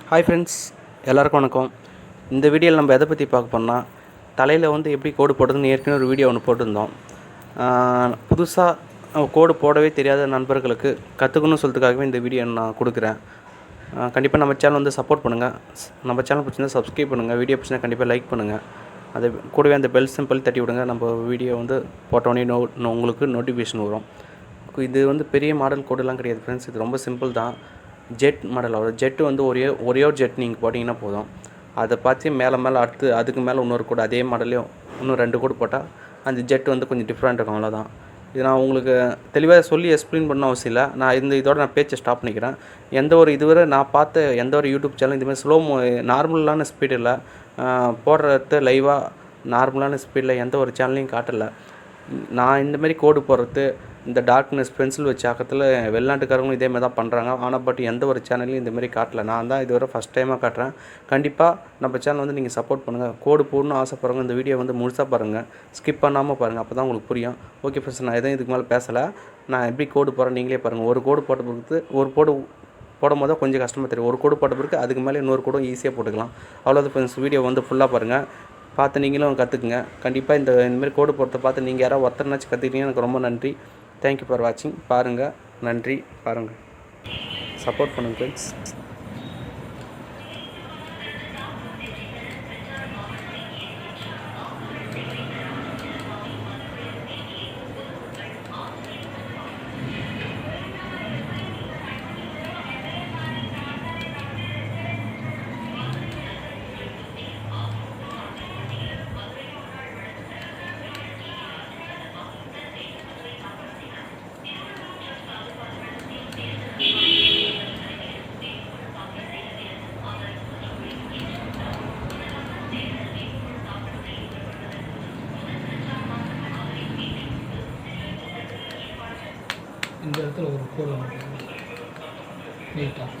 Hi friends, எல்லாருக்கும் வணக்கம். இந்த வீடியோவில் நம்ம எதை பற்றி பார்க்க போனால், தலையில் வந்து எப்படி கோடு போடுறதுன்னு ஏற்கனவே ஒரு வீடியோ ஒன்று போட்டிருந்தோம். புதுசாக கோடு போடவே தெரியாத நண்பர்களுக்கு கற்றுக்கணும்னு சொல்கிறதுக்காகவே இந்த வீடியோ நான் கொடுக்குறேன். கண்டிப்பாக நம்ம சேனல் வந்து சப்போர்ட் பண்ணுங்கள். நம்ம சேனல் பிடிச்சிருந்தா சப்ஸ்கிரைப் பண்ணுங்கள். வீடியோ பிடிச்சிருந்தா கண்டிப்பாக லைக் பண்ணுங்கள். அது கூடவே அந்த பெல் சிம்பிள் தட்டி விடுங்க. நம்ம வீடியோ வந்து போட்டோடனே உங்களுக்கு நோட்டிஃபிகேஷன் வரும். இது வந்து பெரிய மாடல் கோடெல்லாம் கிடையாது ஃப்ரெண்ட்ஸ். இது ரொம்ப சிம்பிள் தான். ஜெட் மாடல் வரும். ஜெட்டு வந்து ஒரே ஒரு ஜெட் நீங்கள் போட்டிங்கன்னா போதும். அதை பார்த்து மேலே அடுத்து அதுக்கு மேலே இன்னொரு கோடு அதே மாடலையும் இன்னும் 2 கோடு போட்டால் அந்த ஜெட் வந்து கொஞ்சம் டிஃப்ரெண்ட் இருக்கும். அவ்வளோதான். இது நான் உங்களுக்கு தெளிவாக சொல்லி எக்ஸ்பிளைன் பண்ண அவசியம் இல்லை. இதோட நான் பேச்சை ஸ்டாப் பண்ணிக்கிறேன். இதுவரை நான் பார்த்த எந்த ஒரு யூடியூப் சேனல் இதுமாதிரி நார்மலான ஸ்பீடில் போடுறது லைவாக நார்மலான ஸ்பீடில் எந்த ஒரு சேனல்லையும் காட்டலை. நான் இந்தமாரி கோடு போடுறது, இந்த டார்க்னஸ் பென்சில் வச்சு ஆக்கத்தில் வெளிநாட்டுக்காரங்களும் இதேமாதிரி தான் பண்ணுறாங்க. ஆனால் பட் எந்த ஒரு சேனல்லையும் இந்தமாரி காட்டலை. நான் தான் இதுவரை ஃபஸ்ட் டைமாக காட்டுறேன். கண்டிப்பாக நம்ம சேனல் வந்து நீங்கள் சப்போர்ட் பண்ணுங்கள். கோடு போடணும்னு ஆசைப்படுறவங்க இந்த வீடியோ வந்து முழுசாக பாருங்கள். ஸ்கிப் பண்ணாமல் பாருங்கள். அப்போ தான் உங்களுக்கு புரியும். ஓகே ஃப்ரெண்ட்ஸ், நான் எதுவும் இதுக்கு மேலே பேசலை. நான் எப்படி கோடு போடுறேன் நீங்களே பாருங்கள். ஒரு கோடு போட்ட பிறகு ஒரு கோடு போடும் போது கொஞ்சம் கஷ்டமாக தெரியும். ஒரு கோடு போட்ட பிறகு அதுக்கு மேலே இன்னொரு கோடும் ஈஸியாக போட்டுக்கலாம். அவ்வளோதான் ஃப்ரெண்ட்ஸ். வீடியோ வந்து ஃபுல்லாக பாருங்கள். பார்த்து நீங்களும் கற்றுக்குங்க. கண்டிப்பாக இந்தமாரி கோடு போடுறத பார்த்து நீங்கள் யாராவது ஒருத்தர்னாச்சும் கற்றுக்கிட்டீங்கன்னா எனக்கு ரொம்ப நன்றி. தேங்க்யூ ஃபார் வாட்சிங். பாருங்கள். நன்றி. பாருங்கள். சப்போர்ட் பண்ணுங்கள் ஃப்ரெண்ட்ஸ். இந்த இடத்துல ஒரு கோடு நீட்டாக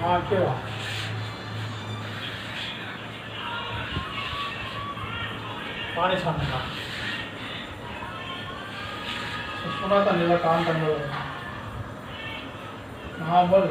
हाँ क्या पानी छानने का सुना था नीला काम करने वाला हाँ बोल